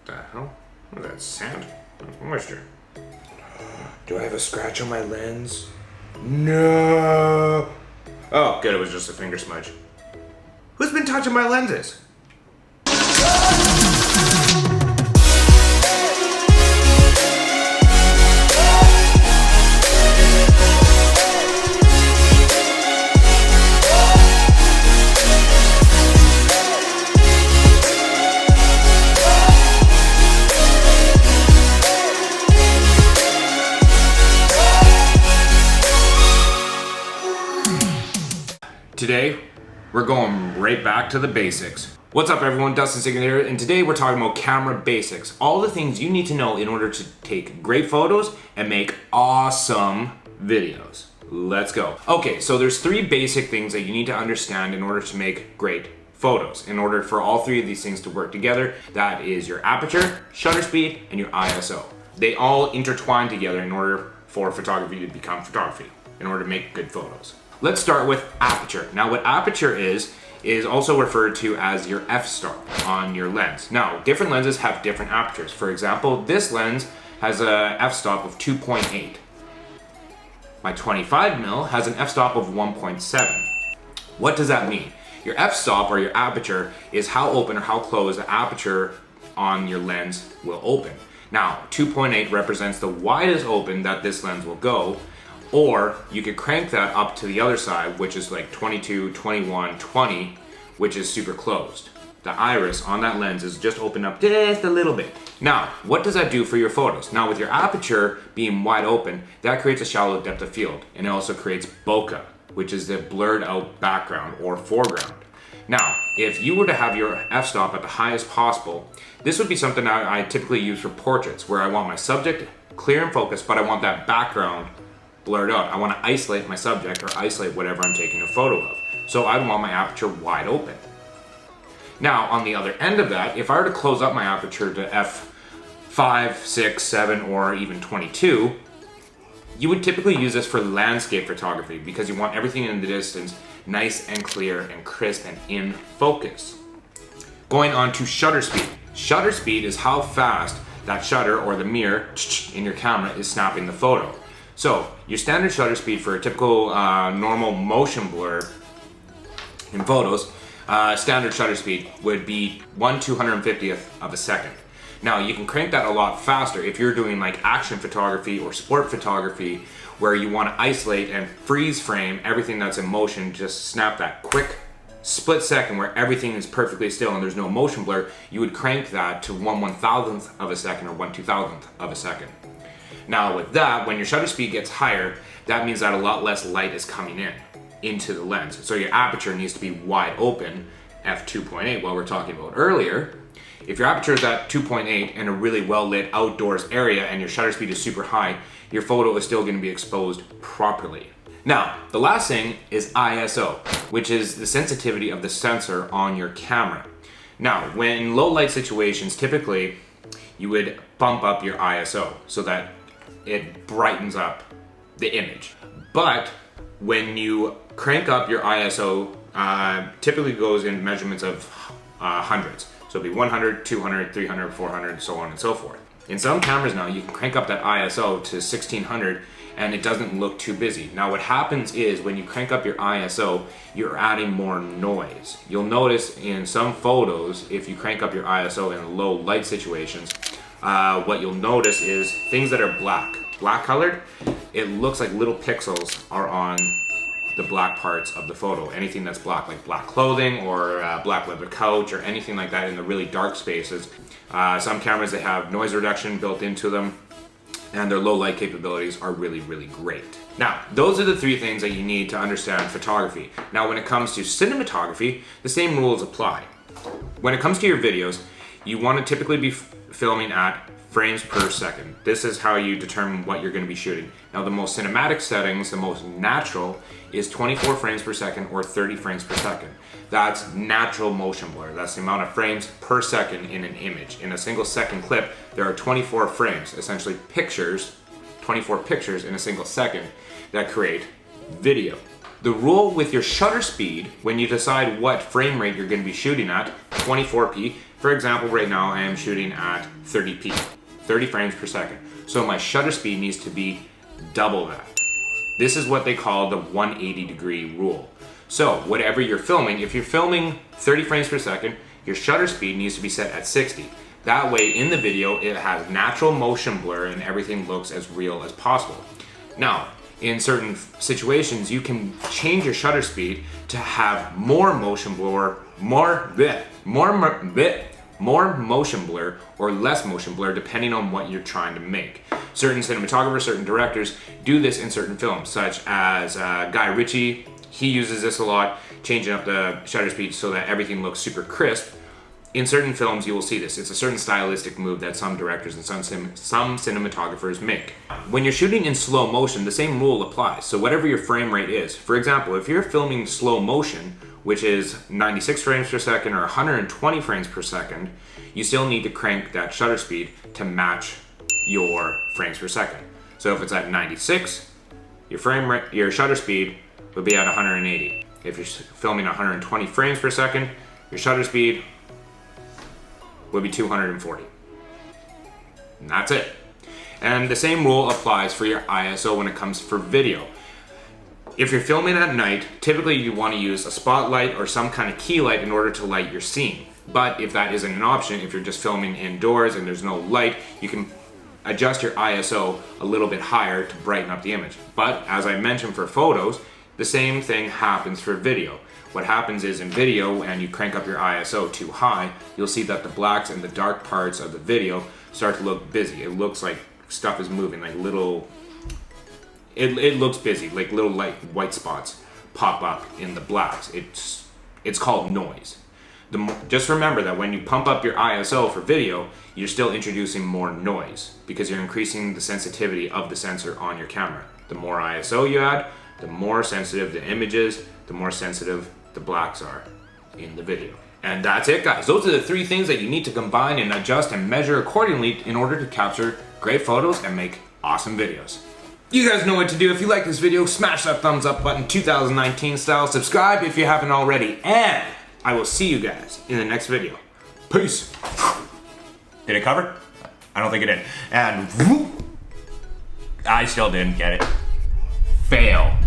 The hell? What is that, sand? That's moisture. Do I have a scratch on my lens? No. Oh, good, it was just a finger smudge. Who's been touching my lenses? Today, we're going right back to the basics. What's up everyone, Dustin Signer here, and today we're talking about camera basics. All the things you need to know in order to take great photos and make awesome videos. Let's go. Okay, so there's three basic things that you need to understand in order to make great photos. In order for all three of these things to work together, that is your aperture, shutter speed, and your ISO. They all intertwine together in order for photography to become photography, in order to make good photos. Let's start with aperture. Now what aperture is also referred to as your f-stop on your lens. Now different lenses have different apertures. For example, this lens has a f-stop of 2.8. My 25mm has an f-stop of 1.7. What does that mean? Your f-stop or your aperture is how open or how close the aperture on your lens will open. Now 2.8 represents the widest open that this lens will go. Or you could crank that up to the other side, which is like 22, 21, 20, which is super closed. The iris on that lens is just opened up just a little bit. Now, what does that do for your photos? Now, with your aperture being wide open, that creates a shallow depth of field. And it also creates bokeh, which is the blurred out background or foreground. Now, if you were to have your f-stop at the highest possible, this would be something I typically use for portraits, where I want my subject clear and focused, but I want that background blurred out. I want to isolate my subject or isolate whatever I'm taking a photo of. So I want my aperture wide open. Now, on the other end of that, if I were to close up my aperture to f5, 6, 7, or even 22, you would typically use this for landscape photography because you want everything in the distance nice and clear and crisp and in focus. Going on to shutter speed. Shutter speed is how fast that shutter or the mirror in your camera is snapping the photo. So your standard shutter speed for a typical normal motion blur in photos, standard shutter speed would be 1/250th of a second. Now you can crank that a lot faster if you're doing like action photography or sport photography where you want to isolate and freeze frame everything that's in motion, just snap that quick split second where everything is perfectly still and there's no motion blur. You would crank that to 1/1000th of a second or 1/2000th of a second. Now with that, when your shutter speed gets higher, that means that a lot less light is coming into the lens. So your aperture needs to be wide open, f2.8, what we were talking about earlier. If your aperture is at 2.8 in a really well lit outdoors area and your shutter speed is super high, your photo is still going to be exposed properly. Now, the last thing is ISO, which is the sensitivity of the sensor on your camera. Now, when low light situations, typically you would bump up your ISO so that it brightens up the image. But when you crank up your ISO, typically goes in measurements of hundreds. So it'll be 100, 200, 300, 400, so on and so forth. In some cameras now, you can crank up that ISO to 1600 and it doesn't look too busy. Now what happens is when you crank up your ISO, you're adding more noise. You'll notice in some photos, if you crank up your ISO in low light situations, what you'll notice is things that are black colored, it looks like little pixels are on the black parts of the photo. Anything that's black, like black clothing or black leather couch or anything like that in the really dark spaces. Some cameras that have noise reduction built into them and their low light capabilities are really, really great. Now, those are the three things that you need to understand photography. Now, when it comes to cinematography, the same rules apply. When it comes to your videos, you want to typically be filming at frames per second. This is how you determine what you're going to be shooting. Now the most cinematic settings, the most natural, is 24 frames per second or 30 frames per second. That's natural motion blur. That's the amount of frames per second in an image. In a single second clip, there are 24 frames, essentially pictures, 24 pictures in a single second that create video. The rule with your shutter speed, when you decide what frame rate you're going to be shooting at, 24p For example, right now I am shooting at 30p, 30 frames per second. So my shutter speed needs to be double that. This is what they call the 180-degree rule. So whatever you're filming, if you're filming 30 frames per second, your shutter speed needs to be set at 60. That way in the video, it has natural motion blur and everything looks as real as possible. Now, in certain situations, you can change your shutter speed to have more motion blur, more motion blur or less motion blur depending on what you're trying to make. Certain cinematographers, certain directors do this in certain films, such as Guy Ritchie. He uses this a lot, changing up the shutter speed so that everything looks super crisp. In certain films, you will see this. It's a certain stylistic move that some directors and some cinematographers make. When you're shooting in slow motion, the same rule applies. So whatever your frame rate is, for example, if you're filming slow motion, which is 96 frames per second or 120 frames per second, you still need to crank that shutter speed to match your frames per second. So if it's at 96, your shutter speed would be at 180. If you're filming 120 frames per second, your shutter speed would be 240. And that's it. And the same rule applies for your ISO when it comes for video. If you're filming at night, typically you want to use a spotlight or some kind of key light in order to light your scene. But if that isn't an option, if you're just filming indoors and there's no light, you can adjust your ISO a little bit higher to brighten up the image. But as I mentioned for photos, the same thing happens for video. What happens is in video, and you crank up your ISO too high, you'll see that the blacks and the dark parts of the video start to look busy. It looks like stuff is moving, like little, it looks busy, like little light white spots pop up in the blacks. It's called noise. Just remember that when you pump up your ISO for video, you're still introducing more noise because you're increasing the sensitivity of the sensor on your camera. The more ISO you add, the more sensitive the image is, the more sensitive the blacks are in the video. And that's it, guys. Those are the 3 things that you need to combine and adjust and measure accordingly in order to capture great photos and make awesome videos. You guys know what to do. If you like this video, smash that thumbs up button 2019 style. Subscribe if you haven't already. And I will see you guys in the next video. Peace. Did it cover? I don't think it did. And I still didn't get it. Fail.